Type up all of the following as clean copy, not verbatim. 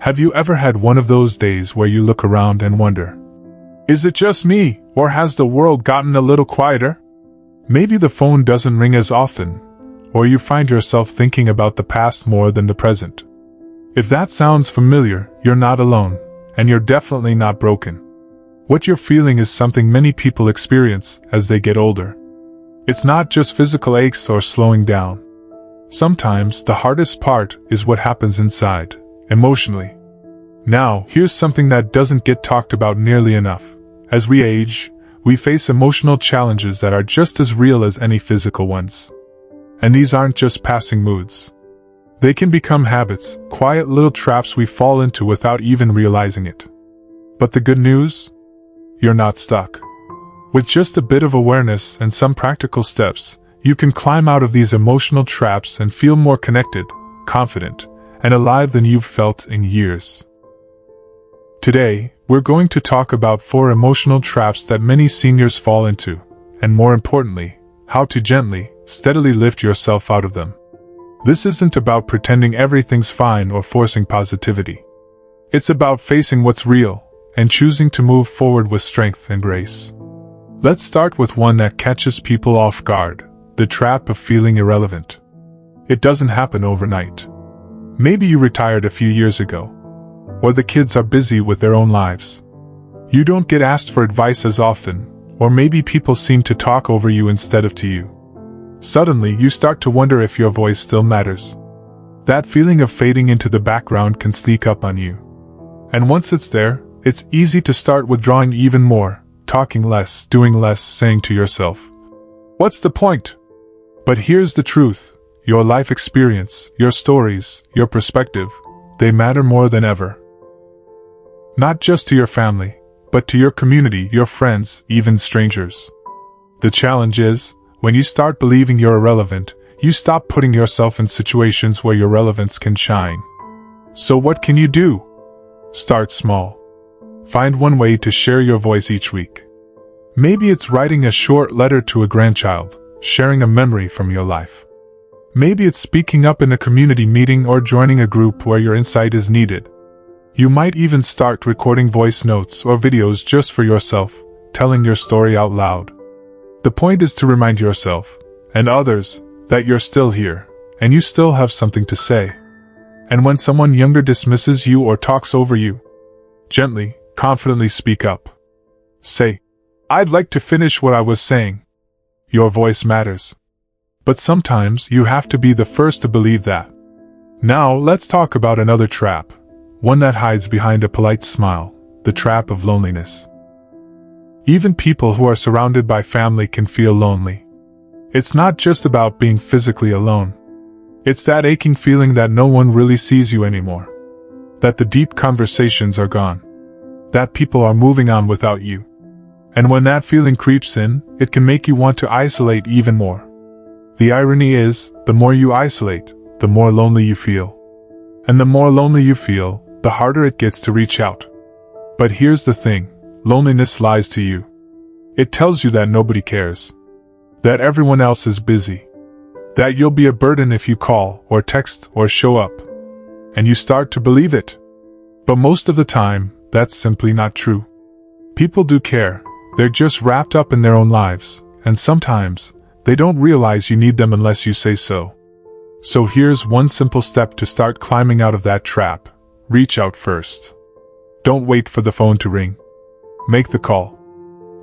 Have you ever had one of those days where you look around and wonder, is it just me, or has the world gotten a little quieter? Maybe the phone doesn't ring as often, or you find yourself thinking about the past more than the present. If that sounds familiar, you're not alone, and you're definitely not broken. What you're feeling is something many people experience as they get older. It's not just physical aches or slowing down. Sometimes the hardest part is what happens inside, emotionally. Now, here's something that doesn't get talked about nearly enough. As we age, we face emotional challenges that are just as real as any physical ones. And these aren't just passing moods. They can become habits, quiet little traps we fall into without even realizing it. But the good news? You're not stuck. With just a bit of awareness and some practical steps, you can climb out of these emotional traps and feel more connected, confident, and alive than you've felt in years. Today, we're going to talk about 4 emotional traps that many seniors fall into, and more importantly, how to gently, steadily lift yourself out of them. This isn't about pretending everything's fine or forcing positivity. It's about facing what's real, and choosing to move forward with strength and grace. Let's start with one that catches people off guard, the trap of feeling irrelevant. It doesn't happen overnight. Maybe you retired a few years ago, or the kids are busy with their own lives. You don't get asked for advice as often, or maybe people seem to talk over you instead of to you. Suddenly, you start to wonder if your voice still matters. That feeling of fading into the background can sneak up on you. And once it's there, it's easy to start withdrawing even more, talking less, doing less, saying to yourself, what's the point? But here's the truth. Your life experience, your stories, your perspective, they matter more than ever. Not just to your family, but to your community, your friends, even strangers. The challenge is, when you start believing you're irrelevant, you stop putting yourself in situations where your relevance can shine. So what can you do? Start small. Find one way to share your voice each week. Maybe it's writing a short letter to a grandchild, sharing a memory from your life. Maybe it's speaking up in a community meeting or joining a group where your insight is needed. You might even start recording voice notes or videos just for yourself, telling your story out loud. The point is to remind yourself, and others, that you're still here, and you still have something to say. And when someone younger dismisses you or talks over you, gently, confidently speak up. Say, I'd like to finish what I was saying. Your voice matters. But sometimes you have to be the first to believe that. Now let's talk about another trap, one that hides behind a polite smile, the trap of loneliness. Even people who are surrounded by family can feel lonely. It's not just about being physically alone. It's that aching feeling that no one really sees you anymore. That the deep conversations are gone. That people are moving on without you. And when that feeling creeps in, it can make you want to isolate even more. The irony is, the more you isolate, the more lonely you feel. And the more lonely you feel, the harder it gets to reach out. But here's the thing. Loneliness lies to you. It tells you that nobody cares. That everyone else is busy. That you'll be a burden if you call, or text, or show up. And you start to believe it. But most of the time, that's simply not true. People do care. They're just wrapped up in their own lives, and sometimes, they don't realize you need them unless you say so. So here's one simple step to start climbing out of that trap. Reach out first. Don't wait for the phone to ring. Make the call.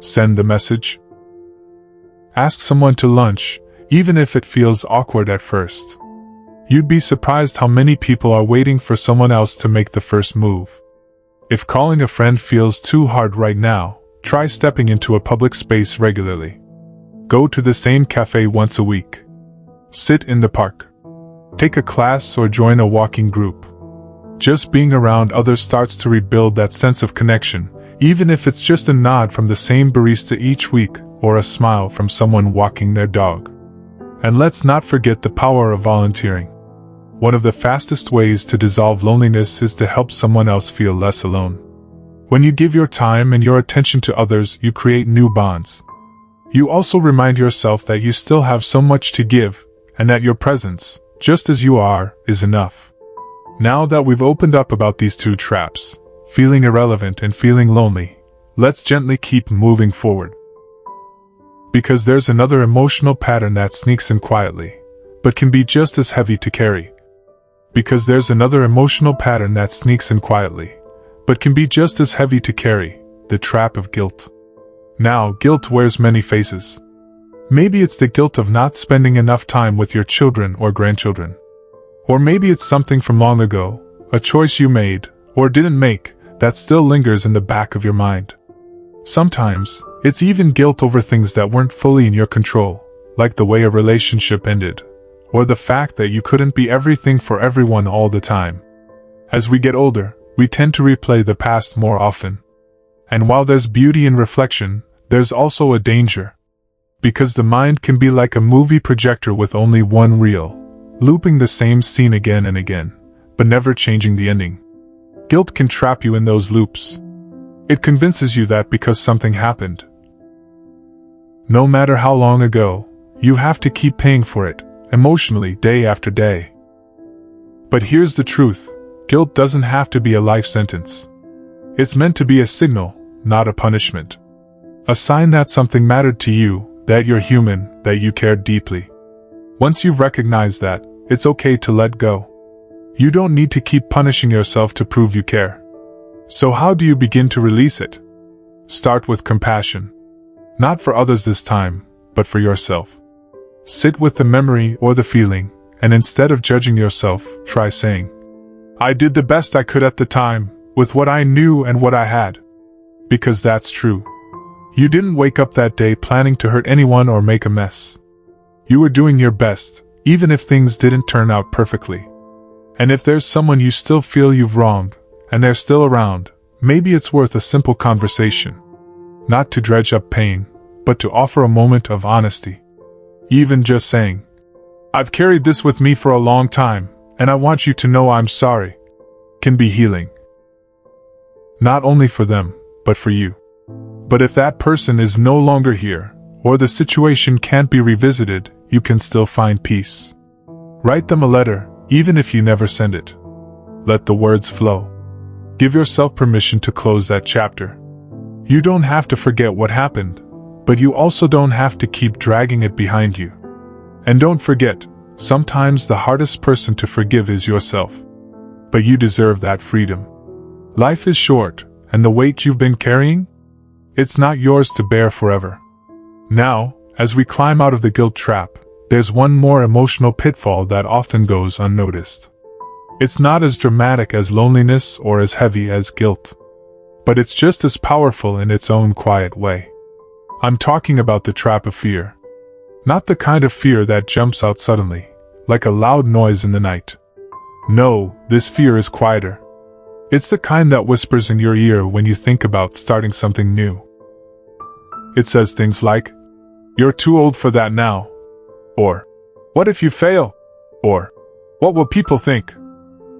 Send the message. Ask someone to lunch, even if it feels awkward at first. You'd be surprised how many people are waiting for someone else to make the first move. If calling a friend feels too hard right now, try stepping into a public space regularly. Go to the same cafe once a week. Sit in the park. Take a class or join a walking group. Just being around others starts to rebuild that sense of connection, even if it's just a nod from the same barista each week or a smile from someone walking their dog. And let's not forget the power of volunteering. One of the fastest ways to dissolve loneliness is to help someone else feel less alone. When you give your time and your attention to others, you create new bonds. You also remind yourself that you still have so much to give, and that your presence, just as you are, is enough. Now that we've opened up about these two traps, feeling irrelevant and feeling lonely, let's gently keep moving forward. Because there's another emotional pattern that sneaks in quietly, but can be just as heavy to carry. Because there's another emotional pattern that sneaks in quietly, but can be just as heavy to carry, the trap of guilt. Now, guilt wears many faces. Maybe it's the guilt of not spending enough time with your children or grandchildren. Or maybe it's something from long ago, a choice you made, or didn't make, that still lingers in the back of your mind. Sometimes, it's even guilt over things that weren't fully in your control, like the way a relationship ended, or the fact that you couldn't be everything for everyone all the time. As we get older, we tend to replay the past more often. And while there's beauty in reflection, there's also a danger. Because the mind can be like a movie projector with only one reel, looping the same scene again and again, but never changing the ending. Guilt can trap you in those loops. It convinces you that because something happened, no matter how long ago, you have to keep paying for it, emotionally, day after day. But here's the truth, guilt doesn't have to be a life sentence. It's meant to be a signal, not a punishment. A sign that something mattered to you, that you're human, that you cared deeply. Once you've recognized that, it's okay to let go. You don't need to keep punishing yourself to prove you care. So how do you begin to release it? Start with compassion. Not for others this time, but for yourself. Sit with the memory or the feeling, and instead of judging yourself, try saying, I did the best I could at the time, with what I knew and what I had. Because that's true. You didn't wake up that day planning to hurt anyone or make a mess. You were doing your best, even if things didn't turn out perfectly. And if there's someone you still feel you've wronged, and they're still around, maybe it's worth a simple conversation. Not to dredge up pain, but to offer a moment of honesty. Even just saying, I've carried this with me for a long time, and I want you to know I'm sorry, can be healing. Not only for them, but for you. But if that person is no longer here, or the situation can't be revisited, you can still find peace. Write them a letter, even if you never send it. Let the words flow. Give yourself permission to close that chapter. You don't have to forget what happened, but you also don't have to keep dragging it behind you. And don't forget, sometimes the hardest person to forgive is yourself. But you deserve that freedom. Life is short, and the weight you've been carrying? It's not yours to bear forever. Now, as we climb out of the guilt trap, there's one more emotional pitfall that often goes unnoticed. It's not as dramatic as loneliness or as heavy as guilt. But it's just as powerful in its own quiet way. I'm talking about the trap of fear. Not the kind of fear that jumps out suddenly, like a loud noise in the night. No, this fear is quieter. It's the kind that whispers in your ear when you think about starting something new. It says things like, you're too old for that now. Or, what if you fail? Or, what will people think?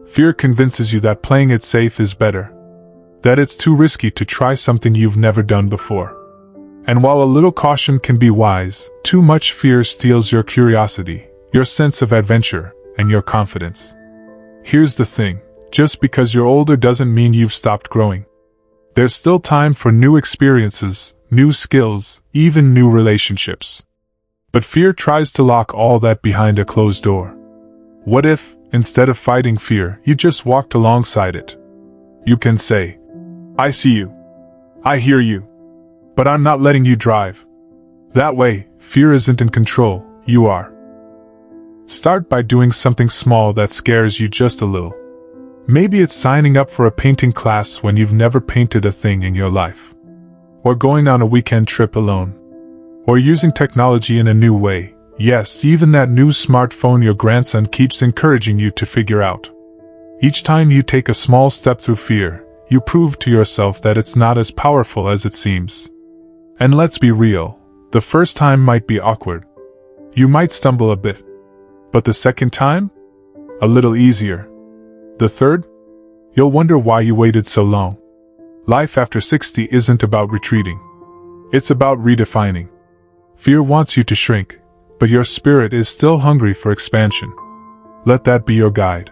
Fear convinces you that playing it safe is better. That it's too risky to try something you've never done before. And while a little caution can be wise, too much fear steals your curiosity, your sense of adventure, and your confidence. Here's the thing, just because you're older doesn't mean you've stopped growing. There's still time for new experiences, new skills, even new relationships. But fear tries to lock all that behind a closed door. What if, instead of fighting fear, you just walked alongside it? You can say, I see you. I hear you. But I'm not letting you drive. That way, fear isn't in control, you are. Start by doing something small that scares you just a little. Maybe it's signing up for a painting class when you've never painted a thing in your life. Or going on a weekend trip alone. Or using technology in a new way. Yes, even that new smartphone your grandson keeps encouraging you to figure out. Each time you take a small step through fear, you prove to yourself that it's not as powerful as it seems. And let's be real, the first time might be awkward. You might stumble a bit. But the second time? A little easier. The third? You'll wonder why you waited so long. Life after 60 isn't about retreating. It's about redefining. Fear wants you to shrink, but your spirit is still hungry for expansion. Let that be your guide.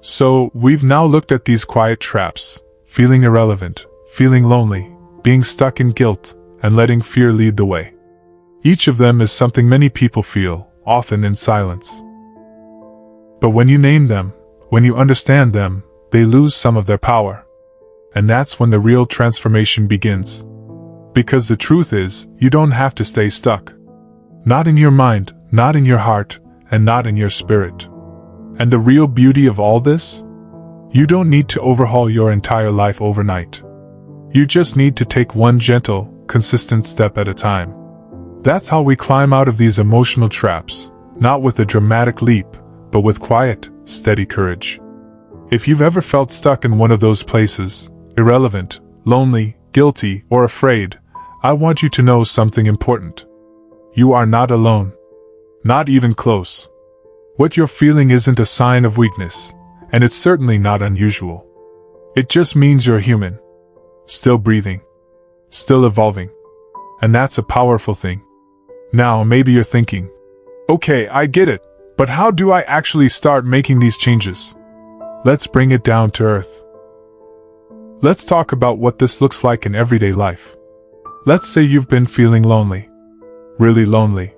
So, we've now looked at these quiet traps: feeling irrelevant, feeling lonely, being stuck in guilt, and letting fear lead the way. Each of them is something many people feel, often in silence. But when you name them, when you understand them, they lose some of their power. And that's when the real transformation begins. Because the truth is, you don't have to stay stuck. Not in your mind, not in your heart, and not in your spirit. And the real beauty of all this? You don't need to overhaul your entire life overnight. You just need to take one gentle, consistent step at a time. That's how we climb out of these emotional traps, not with a dramatic leap, but with quiet, steady courage. If you've ever felt stuck in one of those places, irrelevant, lonely, guilty, or afraid, I want you to know something important. You are not alone. Not even close. What you're feeling isn't a sign of weakness, and it's certainly not unusual. It just means you're human. Still breathing. Still evolving. And that's a powerful thing. Now, maybe you're thinking, okay, I get it, but how do I actually start making these changes? Let's bring it down to earth. Let's talk about what this looks like in everyday life. Let's say you've been feeling lonely. Really lonely.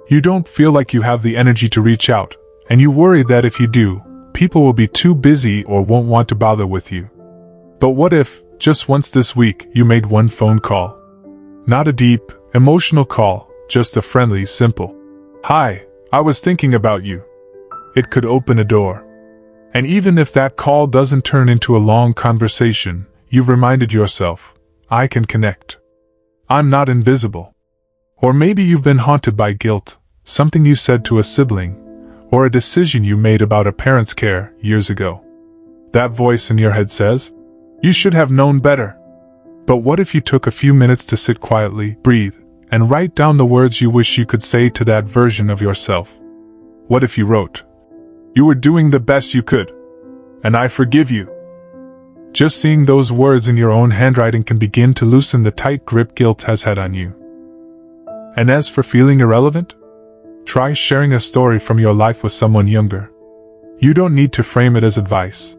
You don't feel like you have the energy to reach out, and you worry that if you do, people will be too busy or won't want to bother with you. But what if, just once this week, you made one phone call? Not a deep, emotional call, just a friendly, simple, "Hi, I was thinking about you." It could open a door. And even if that call doesn't turn into a long conversation, you've reminded yourself, I can connect. I'm not invisible. Or maybe you've been haunted by guilt, something you said to a sibling, or a decision you made about a parent's care years ago. That voice in your head says, you should have known better. But what if you took a few minutes to sit quietly, breathe, and write down the words you wish you could say to that version of yourself? What if you wrote, "You were doing the best you could, and I forgive you"? Just seeing those words in your own handwriting can begin to loosen the tight grip guilt has had on you. And as for feeling irrelevant, try sharing a story from your life with someone younger. You don't need to frame it as advice.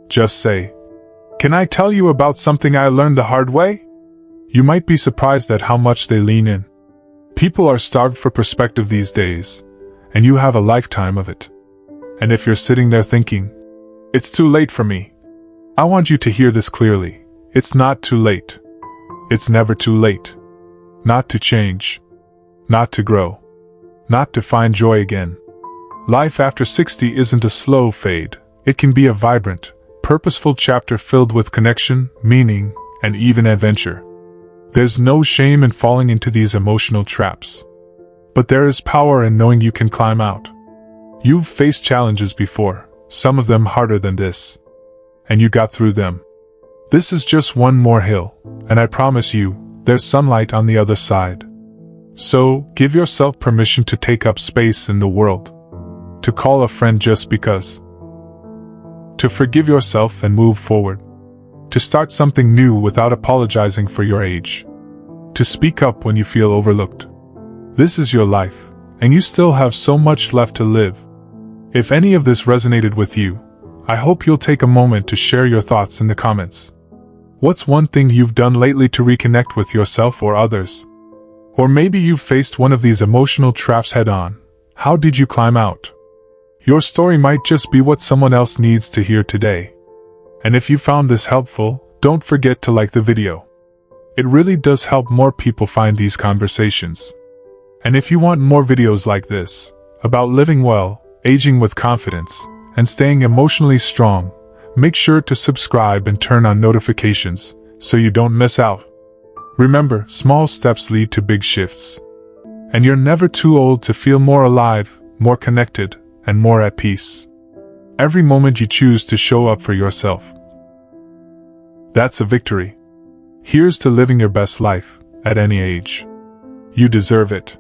Just say, "Can I tell you about something I learned the hard way?" You might be surprised at how much they lean in. People are starved for perspective these days, and you have a lifetime of it. And if you're sitting there thinking, it's too late for me, I want you to hear this clearly. It's not too late. It's never too late. Not to change. Not to grow. Not to find joy again. Life after 60 isn't a slow fade. It can be a vibrant, purposeful chapter filled with connection, meaning, and even adventure. There's no shame in falling into these emotional traps. But there is power in knowing you can climb out. You've faced challenges before, some of them harder than this. And you got through them. This is just one more hill, and I promise you, there's sunlight on the other side. So, give yourself permission to take up space in the world. To call a friend just because. To forgive yourself and move forward. To start something new without apologizing for your age. To speak up when you feel overlooked. This is your life, and you still have so much left to live. If any of this resonated with you, I hope you'll take a moment to share your thoughts in the comments. What's one thing you've done lately to reconnect with yourself or others? Or maybe you've faced one of these emotional traps head-on. How did you climb out? Your story might just be what someone else needs to hear today. And if you found this helpful, don't forget to like the video. It really does help more people find these conversations. And if you want more videos like this, about living well, aging with confidence, and staying emotionally strong, make sure to subscribe and turn on notifications, so you don't miss out. Remember, small steps lead to big shifts. And you're never too old to feel more alive, more connected, and more at peace. Every moment you choose to show up for yourself, that's a victory. Here's to living your best life, at any age. You deserve it.